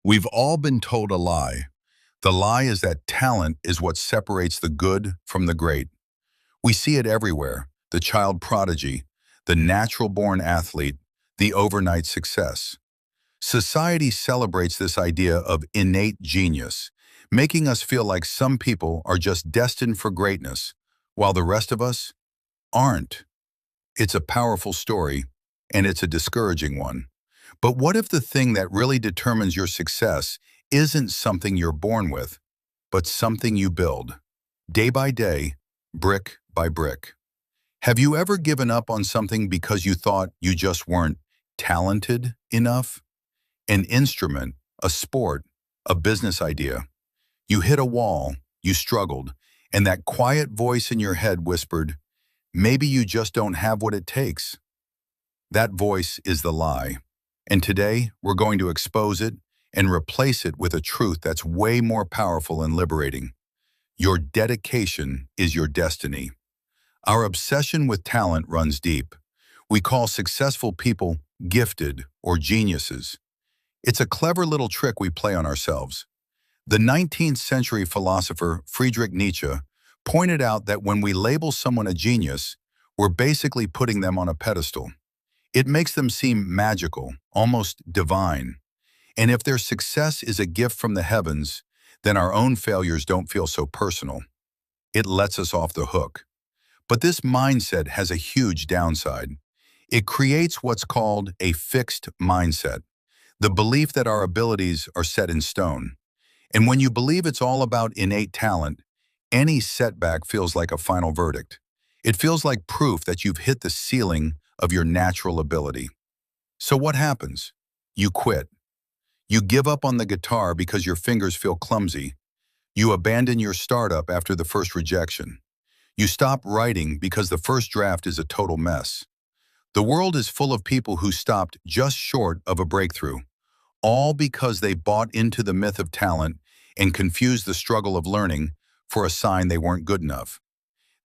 We've all been told a lie. The lie is that talent is what separates the good from the great. We see it everywhere: the child prodigy, the natural-born athlete, the overnight success. Society celebrates this idea of innate genius, making us feel like some people are just destined for greatness, while the rest of us aren't. It's a powerful story, and it's a discouraging one. But what if the thing that really determines your success isn't something you're born with, but something you build, day by day, brick by brick? Have you ever given up on something because you thought you just weren't talented enough? An instrument, a sport, a business idea. You hit a wall, you struggled, and that quiet voice in your head whispered, maybe you just don't have what it takes. That voice is the lie. And today, we're going to expose it and replace it with a truth that's way more powerful and liberating. Your dedication is your destiny. Our obsession with talent runs deep. We call successful people gifted or geniuses. It's a clever little trick we play on ourselves. The 19th century philosopher Friedrich Nietzsche pointed out that when we label someone a genius, we're basically putting them on a pedestal. It makes them seem magical, almost divine. And if their success is a gift from the heavens, then our own failures don't feel so personal. It lets us off the hook. But this mindset has a huge downside. It creates what's called a fixed mindset, the belief that our abilities are set in stone. And when you believe it's all about innate talent, any setback feels like a final verdict. It feels like proof that you've hit the ceiling of your natural ability. So what happens? You quit. You give up on the guitar because your fingers feel clumsy. You abandon your startup after the first rejection. You stop writing because the first draft is a total mess. The world is full of people who stopped just short of a breakthrough, all because they bought into the myth of talent and confused the struggle of learning for a sign they weren't good enough.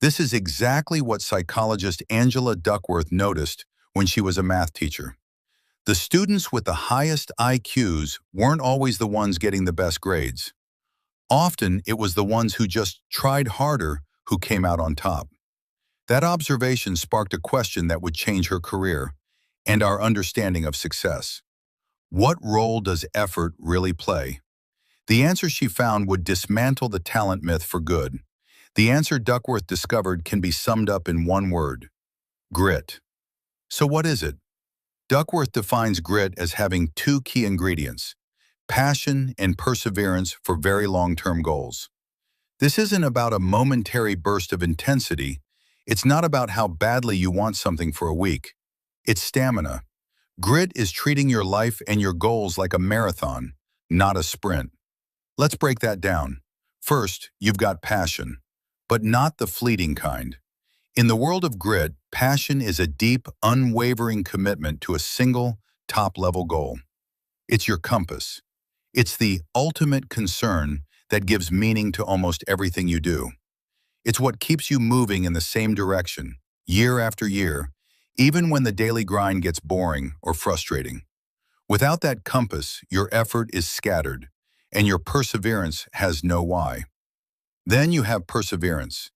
This is exactly what psychologist Angela Duckworth noticed when she was a math teacher. The students with the highest IQs weren't always the ones getting the best grades. Often, it was the ones who just tried harder who came out on top. That observation sparked a question that would change her career and our understanding of success. What role does effort really play? The answer she found would dismantle the talent myth for good. The answer Duckworth discovered can be summed up in one word: grit. So what is it? Duckworth defines grit as having two key ingredients: passion and perseverance for very long-term goals. This isn't about a momentary burst of intensity. It's not about how badly you want something for a week. It's stamina. Grit is treating your life and your goals like a marathon, not a sprint. Let's break that down. First, you've got passion, but not the fleeting kind. In the world of grit, passion is a deep, unwavering commitment to a single, top-level goal. It's your compass. It's the ultimate concern that gives meaning to almost everything you do. It's what keeps you moving in the same direction, year after year, even when the daily grind gets boring or frustrating. Without that compass, your effort is scattered, and your perseverance has no why. Then you have perseverance.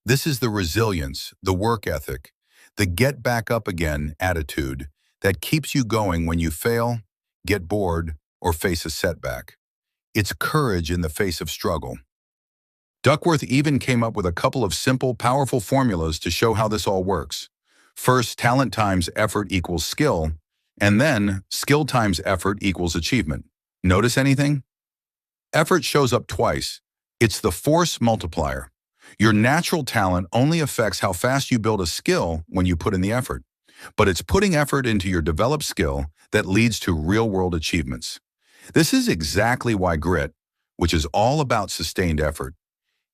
This is the resilience, the work ethic, the get back up again attitude that keeps you going when you fail, get bored, or face a setback. It's courage in the face of struggle. Duckworth even came up with a couple of simple, powerful formulas to show how this all works. First, talent times effort equals skill, and then skill times effort equals achievement. Notice anything? Effort shows up twice. It's the force multiplier. Your natural talent only affects how fast you build a skill when you put in the effort. But it's putting effort into your developed skill that leads to real-world achievements. This is exactly why grit, which is all about sustained effort,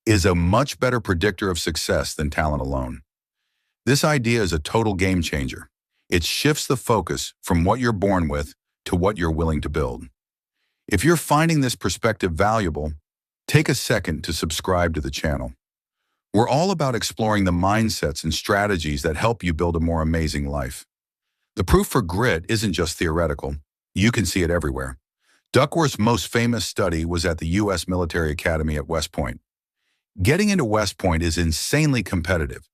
is a much better predictor of success than talent alone. This idea is a total game changer. It shifts the focus from what you're born with to what you're willing to build. If you're finding this perspective valuable, take a second to subscribe to the channel. We're all about exploring the mindsets and strategies that help you build a more amazing life. The proof for grit isn't just theoretical. You can see it everywhere. Duckworth's most famous study was at the U.S. Military Academy at West Point. Getting into West Point is insanely competitive.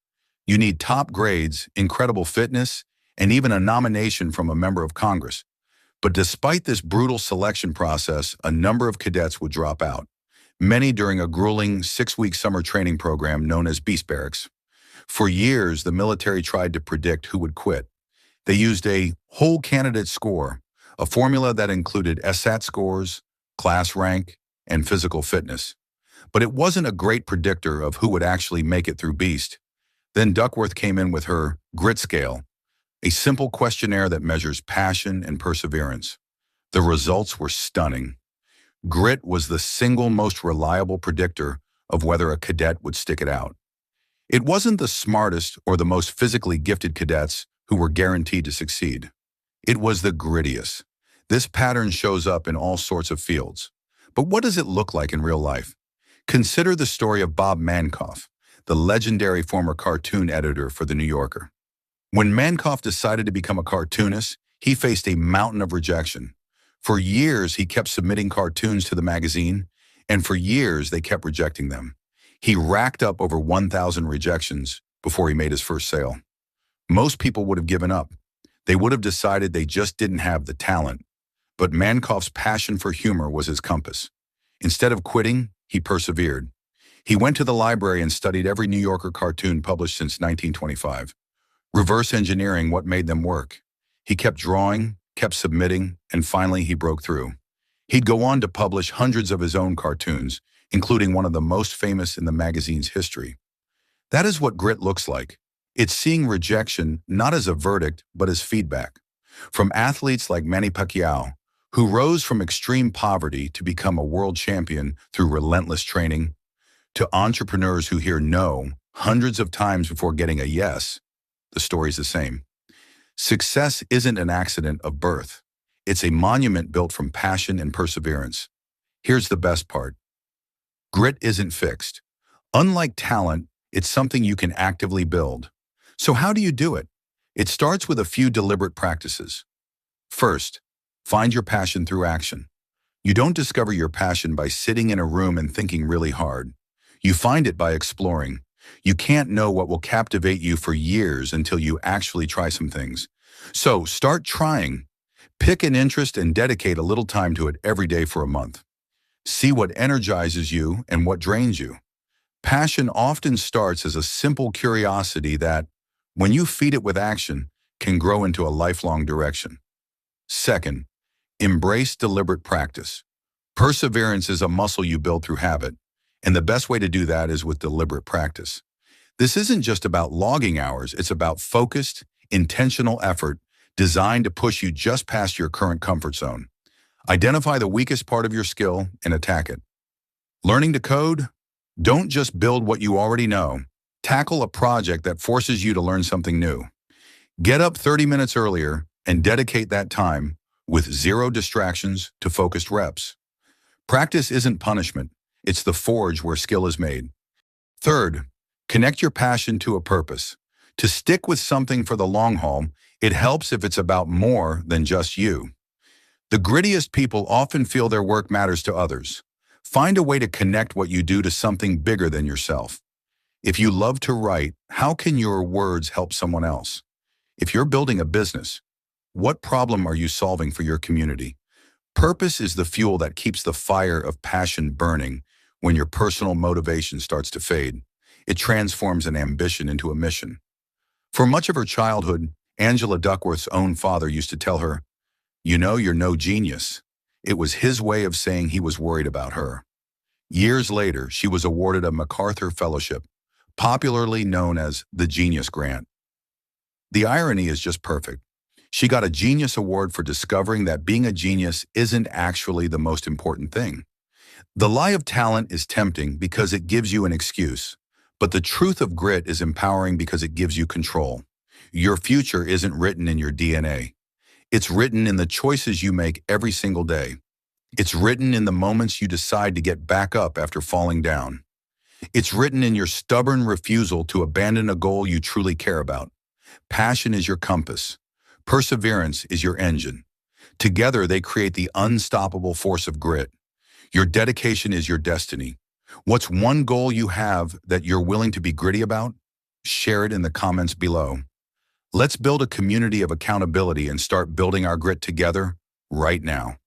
You need top grades, incredible fitness, and even a nomination from a member of Congress. But despite this brutal selection process, a number of cadets would drop out, many during a grueling 6-week summer training program known as Beast Barracks. For years, the military tried to predict who would quit. They used a whole candidate score, a formula that included SAT scores, class rank, and physical fitness. But it wasn't a great predictor of who would actually make it through Beast. Then Duckworth came in with her grit scale, a simple questionnaire that measures passion and perseverance. The results were stunning. Grit was the single most reliable predictor of whether a cadet would stick it out. It wasn't the smartest or the most physically gifted cadets who were guaranteed to succeed. It was the grittiest. This pattern shows up in all sorts of fields. But what does it look like in real life? Consider the story of Bob Mankoff, the legendary former cartoon editor for The New Yorker. When Mankoff decided to become a cartoonist, he faced a mountain of rejection. For years, he kept submitting cartoons to the magazine, and for years, they kept rejecting them. He racked up over 1,000 rejections before he made his first sale. Most people would have given up. They would have decided they just didn't have the talent. But Mankoff's passion for humor was his compass. Instead of quitting, he persevered. He went to the library and studied every New Yorker cartoon published since 1925, reverse engineering what made them work. He kept drawing, kept submitting, and finally he broke through. He'd go on to publish hundreds of his own cartoons, including one of the most famous in the magazine's history. That is what grit looks like. It's seeing rejection not as a verdict, but as feedback. From athletes like Manny Pacquiao, who rose from extreme poverty to become a world champion through relentless training, to entrepreneurs who hear no hundreds of times before getting a yes, the story's the same. Success isn't an accident of birth. It's a monument built from passion and perseverance. Here's the best part. Grit isn't fixed. Unlike talent, it's something you can actively build. So how do you do it? It starts with a few deliberate practices. First, find your passion through action. You don't discover your passion by sitting in a room and thinking really hard. You find it by exploring. You can't know what will captivate you for years until you actually try some things. So start trying. Pick an interest and dedicate a little time to it every day for a month. See what energizes you and what drains you. Passion often starts as a simple curiosity that, when you feed it with action, can grow into a lifelong direction. Second, embrace deliberate practice. Perseverance is a muscle you build through habit, and the best way to do that is with deliberate practice. This isn't just about logging hours, it's about focused, intentional effort designed to push you just past your current comfort zone. Identify the weakest part of your skill and attack it. Learning to code? Don't just build what you already know. Tackle a project that forces you to learn something new. Get up 30 minutes earlier and dedicate that time with zero distractions to focused reps. Practice isn't punishment. It's the forge where skill is made. Third, connect your passion to a purpose. To stick with something for the long haul, it helps if it's about more than just you. The grittiest people often feel their work matters to others. Find a way to connect what you do to something bigger than yourself. If you love to write, how can your words help someone else? If you're building a business, what problem are you solving for your community? Purpose is the fuel that keeps the fire of passion burning when your personal motivation starts to fade. It transforms an ambition into a mission. For much of her childhood, Angela Duckworth's own father used to tell her, "You know you're no genius." It was his way of saying he was worried about her. Years later, she was awarded a MacArthur Fellowship, popularly known as the Genius Grant. The irony is just perfect. She got a Genius Award for discovering that being a genius isn't actually the most important thing. The lie of talent is tempting because it gives you an excuse, but the truth of grit is empowering because it gives you control. Your future isn't written in your DNA. It's written in the choices you make every single day. It's written in the moments you decide to get back up after falling down. It's written in your stubborn refusal to abandon a goal you truly care about. Passion is your compass. Perseverance is your engine. Together, they create the unstoppable force of grit. Your dedication is your destiny. What's one goal you have that you're willing to be gritty about? Share it in the comments below. Let's build a community of accountability and start building our grit together right now.